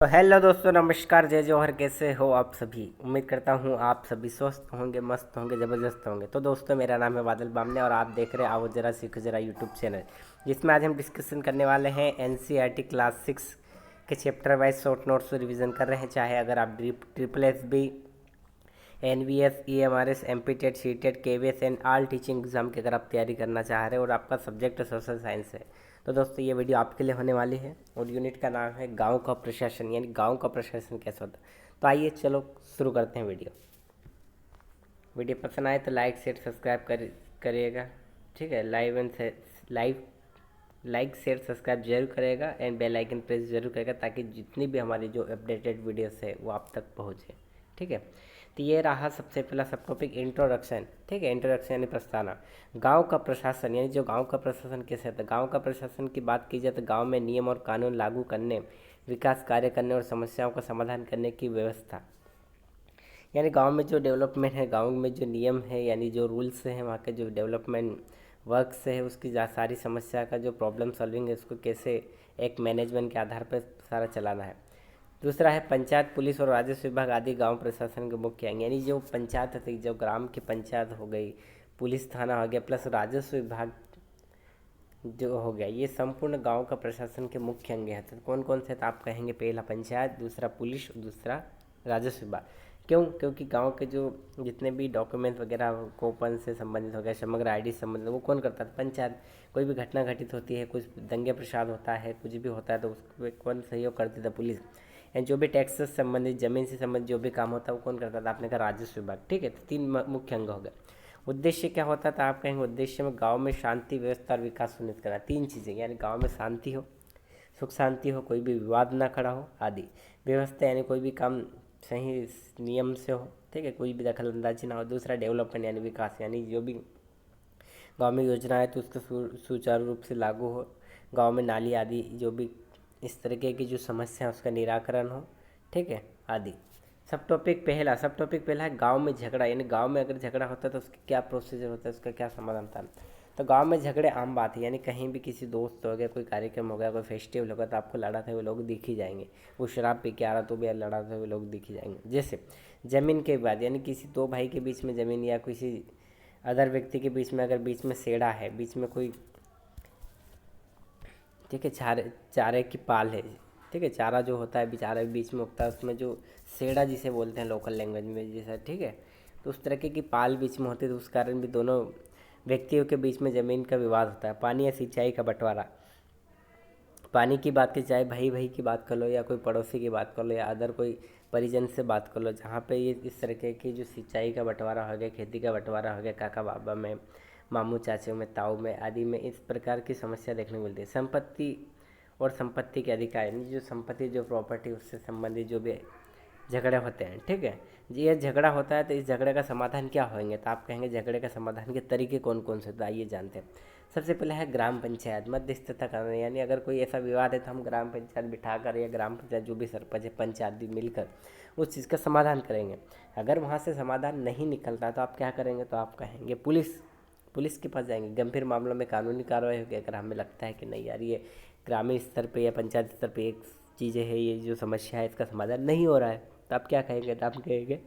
तो हेलो दोस्तों, नमस्कार, जय जौहर। कैसे हो आप सभी? उम्मीद करता हूँ आप सभी स्वस्थ होंगे, मस्त होंगे, ज़बरदस्त होंगे। तो दोस्तों, मेरा नाम है बादल बामने और आप देख रहे हैं आओ जरा सीखो जरा यूट्यूब चैनल, जिसमें आज हम डिस्कशन करने वाले हैं एनसीईआरटी क्लास 6 के chapter wise short notes revision कर रहे हैं। चाहे अगर आप triple S B, NVS, EMRS, MPTET, CTET, KVS and all teaching exam की अगर आप तैयारी करना चाह रहे हैं और आपका सब्जेक्ट सोशल साइंस है, तो दोस्तों ये वीडियो आपके लिए होने वाली है। और यूनिट का नाम है गांव का प्रशासन, यानी गांव का प्रशासन कैसा होता है। तो आइए चलो शुरू करते हैं वीडियो। वीडियो पसंद आए तो लाइक शेयर सब्सक्राइब करिएगा, ठीक है। लाइक शेयर सब्सक्राइब जरूर करेगा एंड बेल आइकन प्रेस जरूर करेगा, ताकि जितनी भी हमारी जो अपडेटेड वीडियोस है वो आप तक पहुँचे, ठीक है। तो ये रहा सबसे पहला सब टॉपिक, इंट्रोडक्शन, ठीक है। इंट्रोडक्शन यानी प्रस्तावना। गांव का प्रशासन, यानी जो गांव का प्रशासन कैसे होता है। गांव का प्रशासन की बात की जाए तो गांव में नियम और कानून लागू करने, विकास कार्य करने और समस्याओं का समाधान करने की व्यवस्था। यानी गांव में जो डेवलपमेंट है, गांव में जो नियम है, यानी जो रूल्स हैं, वहाँ के जो डेवलपमेंट वर्क्स है, उसकी सारी समस्या का जो प्रॉब्लम सॉल्विंग है, उसको कैसे एक मैनेजमेंट के आधार पर सारा चलाना है। दूसरा है पंचायत, पुलिस और राजस्व विभाग आदि गांव प्रशासन के मुख्य अंग। यानी जो पंचायत होती है, जो ग्राम की पंचायत हो गई, पुलिस थाना हो गया, प्लस राजस्व विभाग जो हो गया, ये संपूर्ण गांव का प्रशासन के मुख्य अंग हैं। तो कौन कौन से? तो आप कहेंगे पहला पंचायत, दूसरा पुलिस और दूसरा राजस्व विभाग। क्यों? क्योंकि गांव के जो जितने भी डॉक्यूमेंट वगैरह कोपन से संबंधित हो गया, समग्र आईडी से संबंधित, वो कौन करता है? पंचायत। कोई भी घटना घटित होती है, कुछ दंगे प्रसाद होता है, कुछ भी होता है, तो उसमें कौन सहयोग करती था? पुलिस। एंड जो भी टैक्स से संबंधित, जमीन से संबंधित जो भी काम होता है वो कौन करता था? आपने कहा राजस्व विभाग, ठीक है। तो तीन मुख्य अंग हो गए। उद्देश्य क्या होता था? आप कहेंगे उद्देश्य में गांव में शांति, व्यवस्था और विकास सुनिश्चित करना। तीन चीज़ें, यानी गांव में शांति हो, सुख शांति हो, कोई भी विवाद ना खड़ा हो आदि। व्यवस्था यानी कोई भी काम सही नियम से हो, ठीक है, कोई भी दखल अंदाजी ना हो। दूसरा डेवलपमेंट यानी विकास, यानी जो भी गांव में योजना है तो उसको सुचारू रूप से लागू हो। गांव में नाली आदि जो भी इस तरीके की जो समस्या है उसका निराकरण हो, ठीक है, आदि। सब टॉपिक पहला है गांव में झगड़ा, यानी गांव में अगर झगड़ा होता है तो उसका क्या प्रोसीजर होता है, उसका क्या समाधान होता है। तो गांव में झगड़े आम बात है, यानी कहीं भी किसी दोस्त हो गया, कोई कार्यक्रम हो गया, कोई फेस्टिवल होगा, तो आपको लड़ाते हुए लोग दिख ही जाएंगे। वो शराब पी के आ रहा तो भी लड़ाते हुए लोग दिख ही जाएंगे। जैसे जमीन के बाद, यानी किसी दो भाई के बीच में ज़मीन, या किसी अदर व्यक्ति के बीच में अगर बीच में सेड़ा है, बीच में कोई, ठीक है, चारे चारे की पाल है, ठीक है, चारा जो होता है बेचारे बीच में उगता है, उसमें जो सेड़ा जिसे बोलते हैं लोकल लैंग्वेज में, जैसा, ठीक है। तो उस तरीके की पाल बीच में होती है, तो उस कारण भी दोनों व्यक्तियों के बीच में ज़मीन का विवाद होता है। पानी या सिंचाई का बंटवारा। पानी की बात की, चाहे भाई भाई की बात कर लो, या कोई पड़ोसी की बात कर लो, या अदर कोई परिजन से बात कर लो, जहाँ पे ये इस तरीके की जो सिंचाई का बंटवारा हो गया, खेती का बंटवारा हो गया, काका बाबा में, मामू चाचू में, ताऊ में आदि में, इस प्रकार की समस्या देखने को मिलती है। संपत्ति और संपत्ति के अधिकार, यानी जो संपत्ति, जो प्रॉपर्टी, उससे संबंधित जो भी झगड़े होते हैं, ठीक है। ये झगड़ा होता है तो इस झगड़े का समाधान क्या होंगे? तो आप कहेंगे झगड़े का समाधान के तरीके कौन कौन से? तो आइए जानते हैं। सबसे पहले है ग्राम पंचायत, मध्यस्थता करना, यानी अगर कोई ऐसा विवाद है तो हम ग्राम पंचायत बिठाकर, या ग्राम पंचायत जो भी सरपंच है, पंचायत भी मिलकर उस चीज़ का समाधान करेंगे। अगर वहाँ से समाधान नहीं निकलता तो आप क्या करेंगे? तो आप कहेंगे पुलिस। पुलिस के पास जाएंगे, गंभीर मामलों में कानूनी कार्रवाई होगी। अगर हमें लगता है कि नहीं यार, ये ग्रामीण स्तर पे या पंचायत स्तर पे एक चीज़ें है, ये जो समस्या है इसका समाधान नहीं हो रहा है, तो आप क्या कहेंगे? तो आप कहेंगे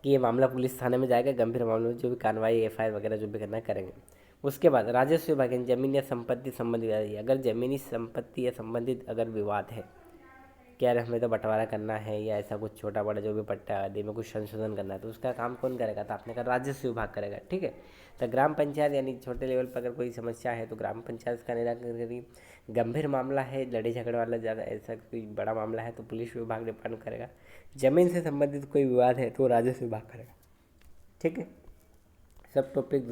कि ये मामला पुलिस थाने में जाएगा, गंभीर मामलों में जो भी कार्रवाई, एफआईआर वगैरह जो भी करना है करेंगे। उसके बाद राजस्व विभाग, जमीन या संपत्ति संबंधी विवाद है। अगर जमीनी संपत्ति या संबंधित अगर विवाद है, क्या हमें तो बंटवारा करना है, या ऐसा कुछ छोटा बड़ा जो भी पट्टा आदि में कुछ संशोधन करना है, तो उसका काम कौन करेगा? तो आपने कहा राजस्व विभाग करेगा, ठीक है। तो ग्राम पंचायत, यानी छोटे लेवल पर अगर कोई समस्या है तो ग्राम पंचायत उसका निराकरण करेगी। गंभीर मामला है, लड़े झगड़े वाला, ज़्यादा ऐसा कोई बड़ा मामला है तो पुलिस विभाग डिपार्ट करेगा। जमीन से संबंधित कोई विवाद है तो राजस्व विभाग करेगा, ठीक है। सब टॉपिक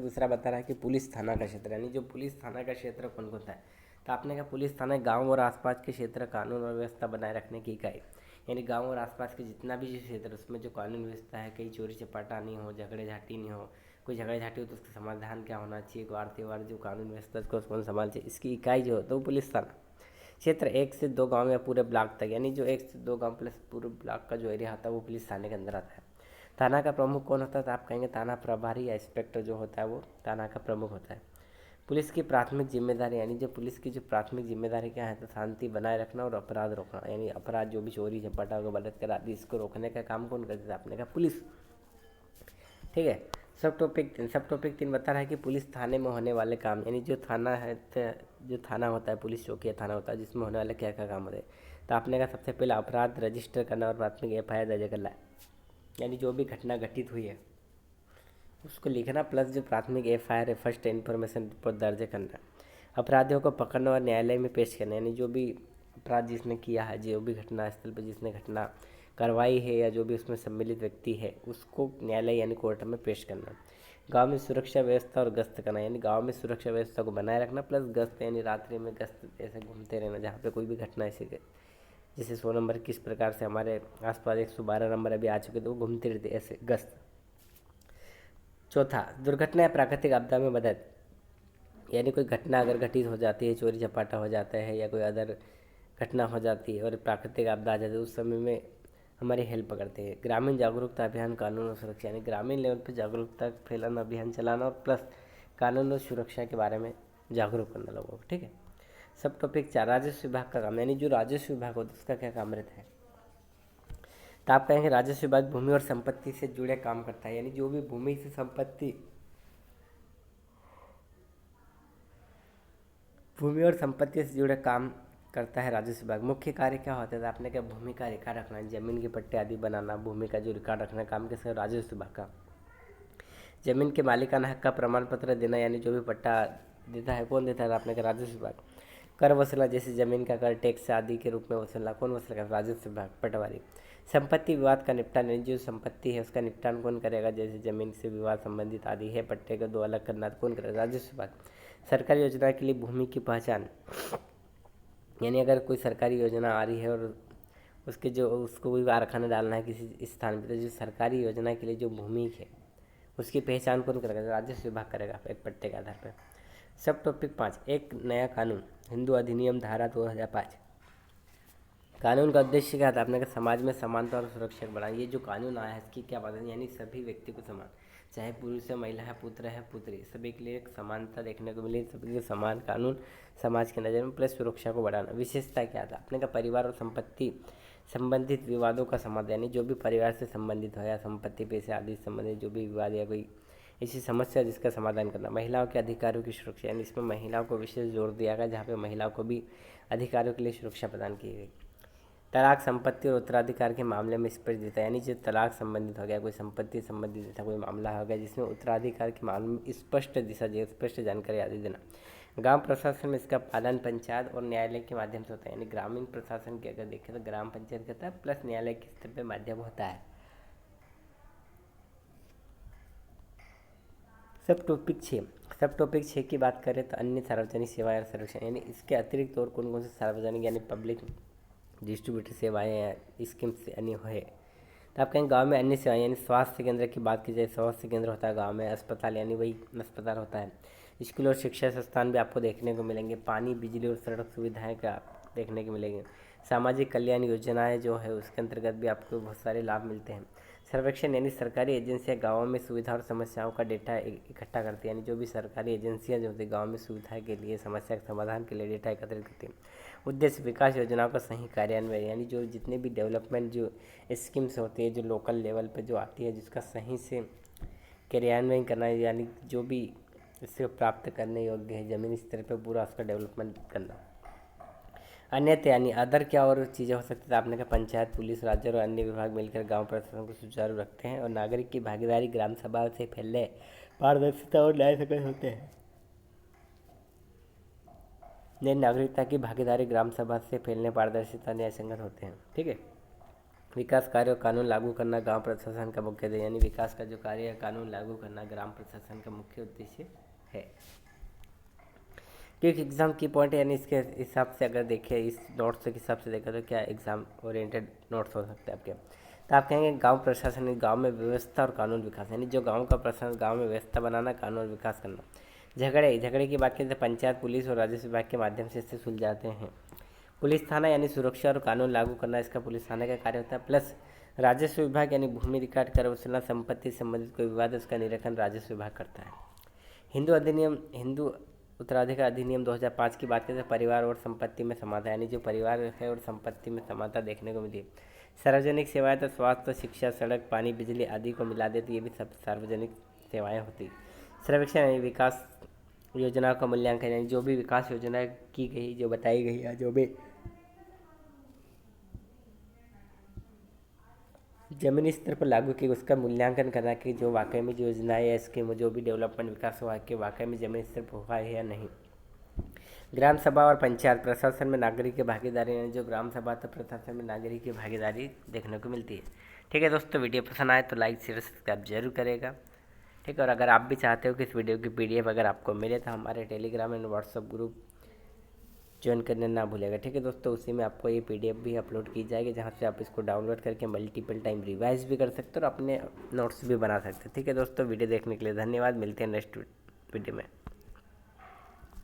दूसरा बता रहा है कि पुलिस थाना का क्षेत्र, यानी जो पुलिस थाना का क्षेत्र कौन कौन सा है। तो आपने कहा पुलिस थाना गांव और आसपास के क्षेत्र कानून और व्यवस्था बनाए रखने की इकाई, यानी गांव और आसपास के जितना भी जो क्षेत्र उसमें जो कानून व्यवस्था है, कहीं चोरी चपाटा नहीं हो, झगड़े झाटी नहीं हो, कोई झगड़े झाटी हो तो उसका समाधान क्या होना चाहिए, वार त्योहार जो कानून व्यवस्था उसको कौन संभाल चाहिए, इसकी इकाई जो होता है वो पुलिस थाना। क्षेत्र 1 से 2 गांव या पूरे ब्लॉक तक, यानी जो 1 से 2 गांव प्लस पूरे ब्लॉक का जो एरिया होता है वो पुलिस थाने के अंदर आता है। थाना का प्रमुख कौन होता है? तो आप कहेंगे थाना प्रभारी या इंस्पेक्टर जो होता है वो थाना का प्रमुख होता है। पुलिस की प्राथमिक जिम्मेदारी, यानी जो पुलिस की जो प्राथमिक जिम्मेदारी क्या है, तो शांति बनाए रखना और अपराध रोकना। यानी अपराध जो भी चोरी चपाटा होगा, बलात्कार आदि, इसको रोकने का काम कौन करता है? आपने कहा पुलिस। ठीक है। सब टॉपिक 3 बता रहा है कि पुलिस थाने में होने वाले काम, यानी जो थाना है, जो थाना होता है, पुलिस चौकी या थाना होता है, जिसमें होने वाले क्या क्या काम होते हैं। तो आपने कहा सबसे पहले अपराध रजिस्टर करना और प्राथमिक FIR दर्ज करना है, यानी जो भी घटना घटित हुई है उसको लिखना, प्लस जो प्राथमिक FIR है, फर्स्ट इन्फॉर्मेशन रिपोर्ट दर्ज करना। अपराधियों को पकड़ना और न्यायालय में पेश करना, यानी जो भी अपराध जिसने किया है, जो भी घटना स्थल पर जिसने घटना करवाई है या जो भी उसमें सम्मिलित व्यक्ति है, उसको न्यायालय यानी कोर्ट में पेश करना। गांव में सुरक्षा व्यवस्था और गश्त करना, यानी गांव में सुरक्षा व्यवस्था को बनाए रखना, प्लस गश्त यानी रात्रि में गश्त ऐसे घूमते रहना, जहाँ पे कोई भी घटना ऐसी जैसे 100 नंबर किस प्रकार से हमारे आसपास 112 नंबर अभी आ चुके, तो वो घूमते रहते ऐसे गश्त। चौथा, दुर्घटना या प्राकृतिक आपदा में मदद, यानी कोई घटना अगर घटित हो जाती है, चोरी चपाटा हो जाता है या कोई अदर घटना हो जाती है और प्राकृतिक आपदा आ जाती है, उस समय में हमारी हेल्प करते हैं। ग्रामीण जागरूकता अभियान, कानून और सुरक्षा, यानी ग्रामीण लेवल पर जागरूकता फैलाना, अभियान चलाना और प्लस कानून और सुरक्षा के बारे में जागरूक करना लोगों को। ठीक है। सब टॉपिक 4, राजस्व विभाग का काम, यानी जो राजस्व विभाग होता है उसका क्या काम रहता है। तो आप कहेंगे राजस्व विभाग भूमि और संपत्ति से जुड़े काम करता है, यानी जो भी भूमि से संपत्ति से जुड़े काम करता है राजस्व विभाग। मुख्य कार्य क्या होता है? आपने क्या भूमि का रिकॉर्ड रखना, जमीन के पट्टे आदि बनाना, भूमि का जो रिकॉर्ड रखना काम किसका? राजस्व विभाग का। जमीन के मालिकाना हक का प्रमाण पत्र देना, यानी जो भी पट्टा देता है कौन देता है? आपने कहा राजस्व विभाग। कर वसूलना, जैसे जमीन का कर, टैक्स आदि के रूप में वसूलना, कौन वसूल करेगा? राजस्व विभाग, पटवारी। संपत्ति विवाद का निपटान, यानी जो संपत्ति है उसका निपटान कौन करेगा? जैसे जमीन से विवाद संबंधित आदि है, पट्टे को 2 अलग करना, तो कौन करेगा? राजस्व विभाग। सरकारी योजना के लिए भूमि की पहचान, यानी अगर कोई सरकारी योजना आ रही है और उसके जो उसको कोई कारखाना डालना है किसी स्थान पर, तो जो सरकारी योजना के लिए जो भूमि है उसकी पहचान कौन करेगा? राजस्व विभाग करेगा, एक पट्टे के आधार पर। सब टॉपिक 5, एक नया कानून, हिंदू अधिनियम धारा 2005। कानून का उद्देश्य क्या था? आपने कहा समाज में समानता और सुरक्षा बढ़ाना। ये जो कानून आया है इसकी क्या बात है? यानी सभी व्यक्ति को समान, चाहे पुरुष है, महिला है, पुत्र है, पुत्री, सभी के लिए एक समानता देखने को मिली, सभी के लिए समान कानून समाज की नज़र में, प्लस सुरक्षा को बढ़ाना। विशेषता क्या था? आपने कहा परिवार और संपत्ति संबंधित विवादों का समाधान, यानी जो भी परिवार से संबंधित हो या संपत्ति पैसे आदि संबंधित जो भी विवाद या कोई ऐसी समस्या जिसका समाधान करना। महिलाओं के अधिकारों की सुरक्षा, यानी इसमें महिलाओं को विशेष जोर दिया गया, जहाँ पे महिलाओं को भी अधिकारों के लिए सुरक्षा प्रदान की गई। तलाक, संपत्ति और उत्तराधिकार के मामले में स्पष्ट देता है, यानी जो तलाक संबंधित हो गया, कोई संपत्ति संबंधित था, कोई मामला हो गया जिसमें उत्तराधिकार के मामले में स्पष्ट दिशा, स्पष्ट जानकारी आदि देना। ग्राम प्रशासन में इसका पालन पंचायत और न्यायालय के माध्यम से होता है, यानी ग्रामीण प्रशासन की अगर देखें तो ग्राम पंचायत करता है, प्लस न्यायालय के स्तर पर माध्यम होता है। सब टॉपिक 6 की बात करें तो अन्य सार्वजनिक सेवाएं और सर्वेक्षण, यानी इसके अतिरिक्त और कौन कौन से सार्वजनिक यानी पब्लिक डिस्ट्रीब्यूटर सेवाएं या स्कीम्स यानी है। तो आप कहेंगे गांव में अन्य सेवाएं, यानी स्वास्थ्य केंद्र की बात की जाए, स्वास्थ्य केंद्र होता है गांव में, अस्पताल यानी वही अस्पताल होता है, स्कूल और शिक्षा संस्थान भी आपको देखने को मिलेंगे, पानी, बिजली और सड़क सुविधाएं का देखने को मिलेंगे, सामाजिक कल्याण योजनाएं जो है उसके अंतर्गत भी आपको बहुत सारे लाभ मिलते हैं। सर्वेक्षण, यानी सरकारी एजेंसियां गाँवों में सुविधा और समस्याओं का डेटा इकट्ठा करती है, यानी जो भी सरकारी एजेंसियां जो होती है गाँव में सुविधा के लिए, समस्या के समाधान के लिए डेटा एकत्रित करती हैं। उद्देश्य विकास योजनाओं का सही कार्यान्वयन, यानी जो जितने भी डेवलपमेंट जो स्कीम्स होती है जो लोकल लेवल पे जो आती है जिसका सही से कार्यान्वयन करना है, यानी जो भी इससे प्राप्त करने योग्य है ज़मीनी स्तर पे पूरा उसका डेवलपमेंट करना। अन्यथा यानी अदर क्या और चीज़ें हो सकती है? आपने कहा पंचायत, पुलिस, राज्य और अन्य विभाग मिलकर गांव प्रशासन को सुचारू रखते हैं और नागरिक की भागीदारी ग्राम सभा से फैलने पारदर्शिता और न्याय संगत होते हैं। नई नागरिकता की भागीदारी ग्राम सभा से फैलने पारदर्शिता न्याय संगत होते हैं। ठीक है। विकास कार्य और कानून लागू करना गांव प्रशासन का मुख्य उद्देश्य, यानी विकास का जो कार्य है कानून लागू करना ग्राम प्रशासन का मुख्य उद्देश्य है। क्योंकि एग्जाम की पॉइंट, यानी इसके हिसाब से अगर देखें, इस नोट्स के हिसाब से देखें तो क्या एग्जाम ओरिएंटेड नोट्स हो सकते हैं आपके। तो आप कहेंगे गांव प्रशासन, गांव में व्यवस्था और कानून विकास, यानी जो गांव का प्रशासन, गांव में व्यवस्था बनाना, कानून विकास करना। झगड़े की बात करें तो पंचायत, पुलिस और राजस्व विभाग के माध्यम से इससे सुलझाते हैं। पुलिस थाना, यानी सुरक्षा और कानून लागू करना इसका पुलिस थाना का कार्य होता है। प्लस राजस्व विभाग, यानी भूमि रिकॉर्ड, कर वसूलना, संपत्ति से संबंधित कोई विवाद उसका निरीक्षण राजस्व विभाग करता है। हिंदू उत्तराधिकार अधिनियम 2005 की बात करें तो परिवार और संपत्ति में समानता, यानी जो परिवार है और संपत्ति में समानता देखने को मिली है। सार्वजनिक सेवाएं तो स्वास्थ्य, शिक्षा, सड़क, पानी, बिजली आदि को मिला दे तो ये भी सब सार्वजनिक सेवाएं होती। सर्वेक्षण यानी विकास योजना का मूल्यांकन, यानी जो भी विकास योजना की गई, जो बताई गई या जो भी जमीनी स्तर पर लागू की उसका मूल्यांकन करना कि जो वाकई में जो योजनाएं या स्कीम जो भी डेवलपमेंट विकास हुआ कि वाकई में जमीनी स्तर पर हुआ है या नहीं। ग्राम सभा और पंचायत प्रशासन में नागरिक की भागीदारी, यानी जो ग्राम सभा तो प्रशासन में नागरिक की भागीदारी देखने को मिलती है। ठीक है दोस्तों, वीडियो पसंद आए तो लाइक शेयर सब्सक्राइब जरूर करेगा। ठीक है, और अगर आप भी चाहते हो कि इस वीडियो की PDF अगर आपको मिले तो हमारे Telegram and WhatsApp group join करना ना भूलेगा। ठीक है दोस्तों, उसी में आपको ये PDF भी अपलोड की जाएगी, जहाँ से आप इसको डाउनलोड करके मल्टीपल टाइम रिवाइज भी कर सकते हो और अपने नोट्स भी बना सकते हो। ठीक है दोस्तों, वीडियो देखने के लिए धन्यवाद। मिलते हैं नेक्स्ट वीडियो में।